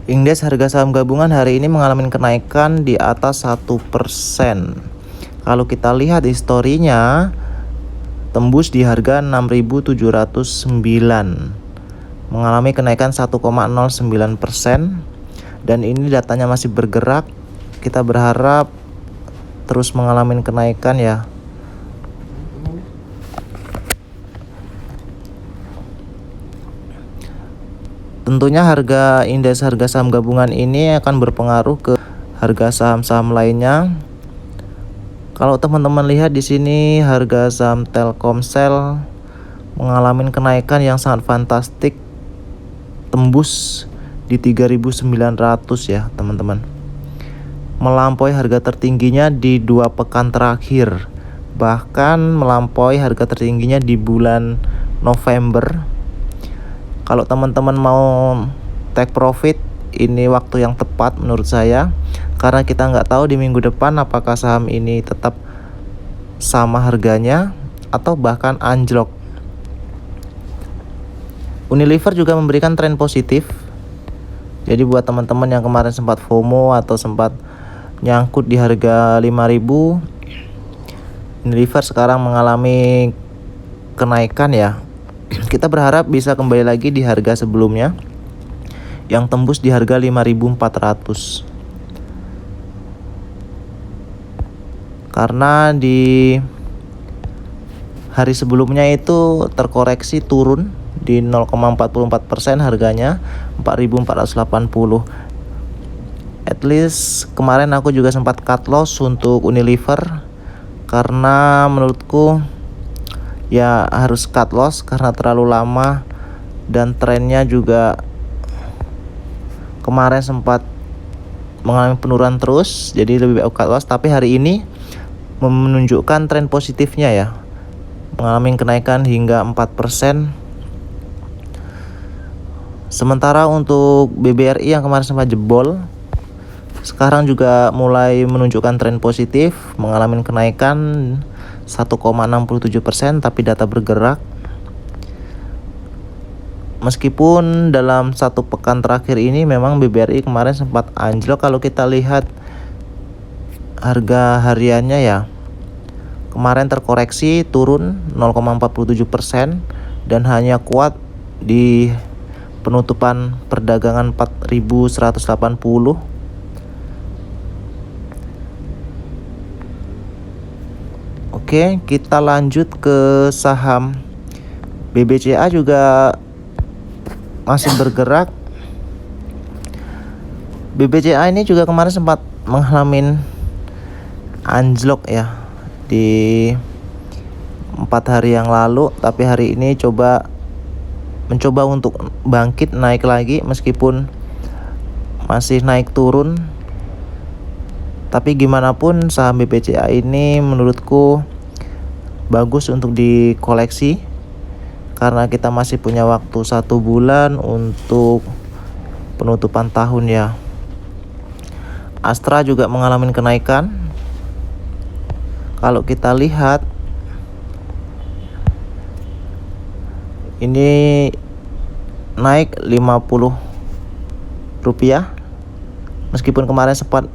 Indeks harga saham gabungan hari ini mengalami kenaikan di atas 1%. Kalau kita lihat historinya, tembus di harga 6.709, mengalami kenaikan 1,09%, dan ini datanya masih bergerak. Kita berharap terus mengalami kenaikan ya. Tentunya indeks harga saham gabungan ini akan berpengaruh ke harga saham-saham lainnya. Kalau teman-teman lihat di sini, harga saham Telkomsel mengalami kenaikan yang sangat fantastik, tembus di 3.900 ya teman-teman, melampaui harga tertingginya di 2 pekan terakhir, bahkan melampaui harga tertingginya di bulan November. Kalau teman-teman mau take profit, ini waktu yang tepat menurut saya, karena kita nggak tahu di minggu depan apakah saham ini tetap sama harganya atau bahkan anjlok. Unilever juga memberikan tren positif. Jadi buat teman-teman yang kemarin sempat FOMO atau sempat nyangkut di harga 5.000, Unilever sekarang mengalami kenaikan ya. Kita berharap bisa kembali lagi di harga sebelumnya yang tembus di harga 5.400. Karena di hari sebelumnya itu terkoreksi turun di 0,44% harganya 4.480. At least kemarin aku juga sempat cut loss untuk Unilever, karena menurutku ya harus cut loss karena terlalu lama dan trennya juga kemarin sempat mengalami penurunan terus, jadi lebih baik cut loss. Tapi hari ini menunjukkan tren positifnya ya, mengalami kenaikan hingga 4%. Sementara untuk BBRI yang kemarin sempat jebol, sekarang juga mulai menunjukkan tren positif, mengalami kenaikan 1,67%, tapi data bergerak. Meskipun dalam 1 pekan terakhir ini memang BBRI kemarin sempat anjlok. Kalau kita lihat harga hariannya ya, kemarin terkoreksi turun 0,47% dan hanya kuat di penutupan perdagangan 4.180. Oke, kita lanjut ke saham BBCA, juga masih bergerak. BBCA ini juga kemarin sempat mengalami anjlok ya di 4 hari yang lalu, tapi hari ini mencoba untuk bangkit naik lagi meskipun masih naik turun. Tapi gimana pun saham BBCA ini menurutku bagus untuk dikoleksi, karena kita masih punya waktu 1 bulan untuk penutupan tahun ya. Astra juga mengalami kenaikan. Kalau kita lihat ini naik 50 rupiah, meskipun kemarin sempat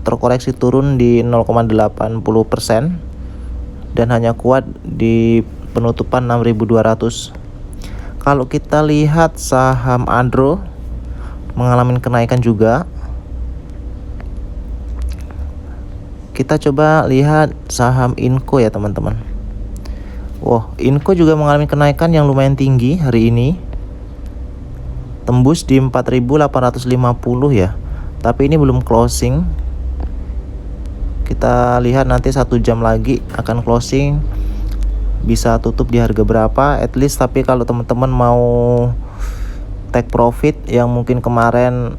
terkoreksi turun di 0,80% dan hanya kuat di penutupan 6.200. Kalau kita lihat saham Andro mengalami kenaikan juga. Kita coba lihat saham Inco ya teman-teman. Wah, Inco juga mengalami kenaikan yang lumayan tinggi hari ini, tembus di 4.850 ya. Tapi ini belum closing. Kita lihat nanti 1 jam lagi akan closing, bisa tutup di harga berapa at least. Tapi kalau teman-teman mau take profit yang mungkin kemarin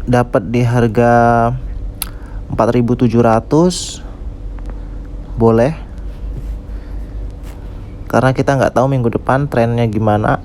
dapat di harga 4.700, boleh, karena kita nggak tahu minggu depan trennya gimana.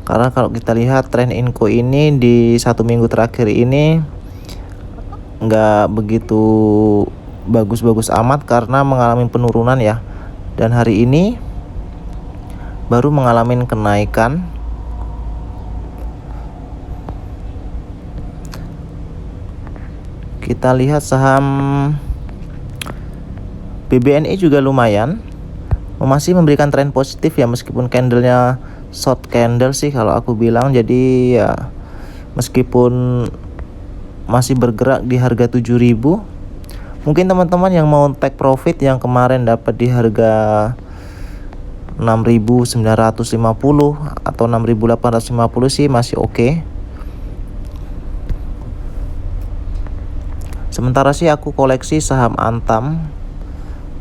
Karena kalau kita lihat tren Inco ini di 1 minggu terakhir ini nggak begitu bagus-bagus amat karena mengalami penurunan ya, dan hari ini baru mengalami kenaikan. Kita lihat saham BBNI juga lumayan, masih memberikan tren positif ya, meskipun candlenya short candle sih kalau aku bilang. Jadi ya meskipun masih bergerak di harga 7.000, mungkin teman-teman yang mau take profit yang kemarin dapat di harga 6.950 atau 6.850 sih masih oke. Sementara sih aku koleksi saham Antam.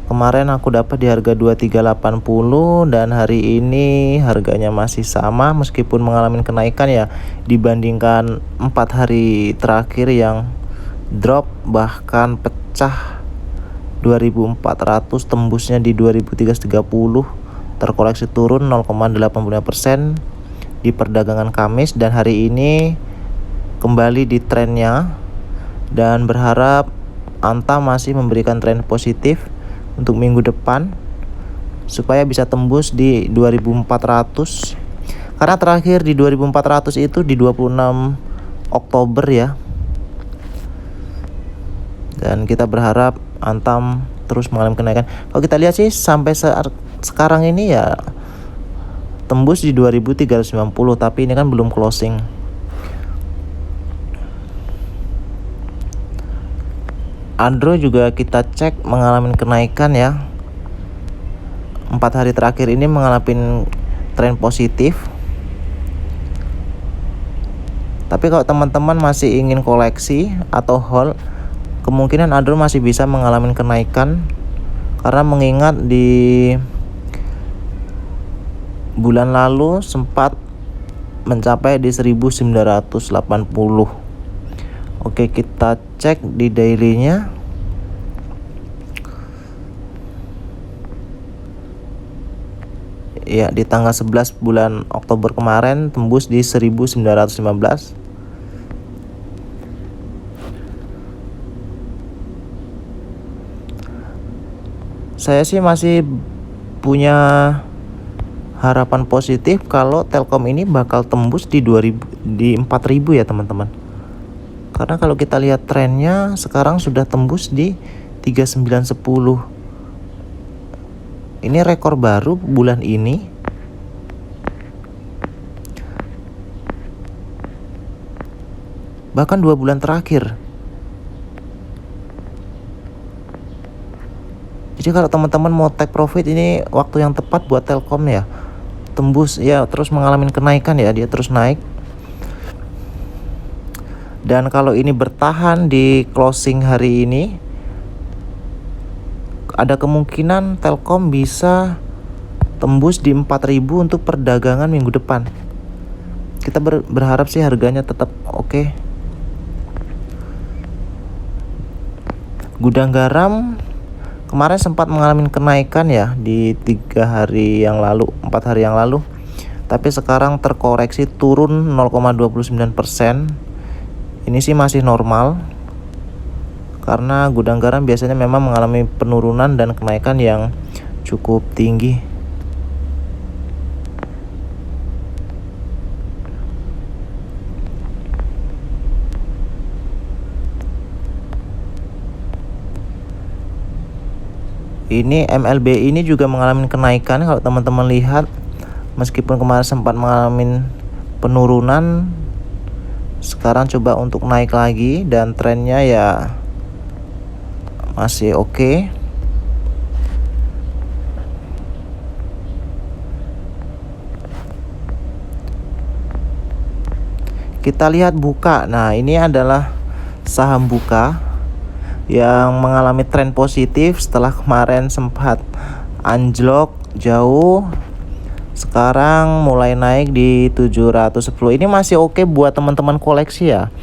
Kemarin aku dapat di harga 2380 dan hari ini harganya masih sama meskipun mengalami kenaikan ya dibandingkan 4 hari terakhir yang drop, bahkan pecah 2400, tembusnya di 2330, terkoreksi turun 0,85% di perdagangan Kamis, dan hari ini kembali di trennya, dan berharap Antam masih memberikan tren positif untuk minggu depan supaya bisa tembus di 2400, karena terakhir di 2400 itu di 26 Oktober ya. Dan kita berharap Antam terus mengalami kenaikan. Kalau kita lihat sih sampai sekarang ini ya tembus di 2390, tapi ini kan belum closing. Andro juga kita cek mengalami kenaikan ya. 4 hari terakhir ini mengalami tren positif. Tapi kalau teman-teman masih ingin koleksi atau hold, kemungkinan Andro masih bisa mengalami kenaikan, karena mengingat di bulan lalu sempat mencapai di 1980. Oke, kita cek di dailynya. Ya, di tanggal 11 bulan Oktober kemarin tembus di 1915. Saya sih masih punya harapan positif kalau Telkom ini bakal tembus di 4.000 ya teman-teman. Karena kalau kita lihat trennya sekarang sudah tembus di 3910. Ini rekor baru bulan ini. Bahkan 2 bulan terakhir. Jadi kalau teman-teman mau take profit, ini waktu yang tepat buat Telkom ya. Tembus ya, terus mengalami kenaikan ya, dia terus naik. Dan kalau ini bertahan di closing hari ini, ada kemungkinan Telkom bisa tembus di 4.000 untuk perdagangan minggu depan. Kita berharap sih harganya tetap oke. Gudang Garam kemarin sempat mengalami kenaikan ya di 4 hari yang lalu. Tapi sekarang terkoreksi turun 0,29%. Ini sih masih normal, karena Gudang Garam biasanya memang mengalami penurunan dan kenaikan yang cukup tinggi. Ini MLB ini juga mengalami kenaikan kalau teman-teman lihat, meskipun kemarin sempat mengalami penurunan, sekarang coba untuk naik lagi dan trennya ya masih oke. Kita lihat Buka. Nah, ini adalah saham Buka yang mengalami tren positif setelah kemarin sempat anjlok jauh. Sekarang mulai naik di 710. Ini masih oke buat teman-teman koleksi ya.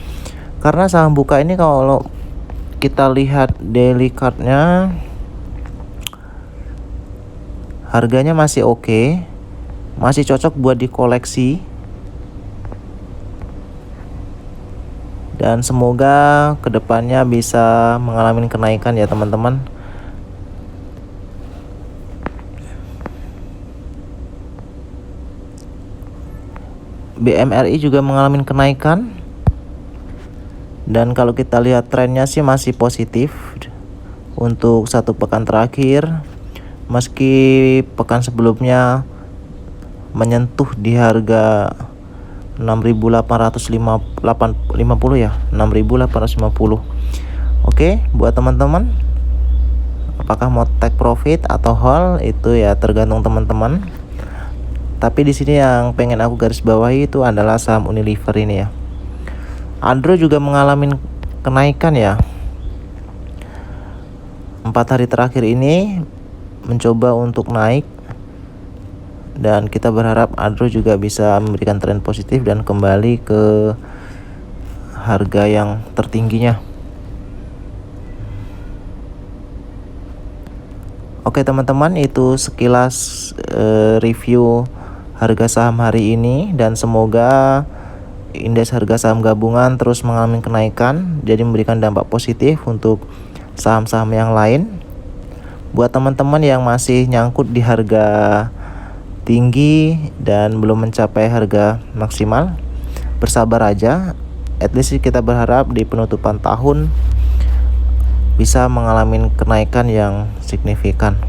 Karena saham Buka ini kalau kita lihat daily cardnya, harganya masih oke, masih cocok buat dikoleksi. Dan semoga kedepannya bisa mengalami kenaikan ya teman-teman. BMRI juga mengalami kenaikan. Dan kalau kita lihat trennya sih masih positif untuk 1 pekan terakhir, meski pekan sebelumnya menyentuh di harga 6.850 ya, 6.850. Oke, buat teman-teman, apakah mau take profit atau hold itu ya tergantung teman-teman. Tapi di sini yang pengen aku garis bawahi itu adalah saham Unilever ini ya. Andro juga mengalami kenaikan ya. 4 hari terakhir ini mencoba untuk naik, dan kita berharap Andro juga bisa memberikan tren positif dan kembali ke harga yang tertingginya. Oke teman-teman, itu sekilas review harga saham hari ini, dan semoga indeks harga saham gabungan terus mengalami kenaikan, jadi memberikan dampak positif untuk saham-saham yang lain. Buat teman-teman yang masih nyangkut di harga tinggi dan belum mencapai harga maksimal, bersabar aja. At least kita berharap di penutupan tahun bisa mengalami kenaikan yang signifikan.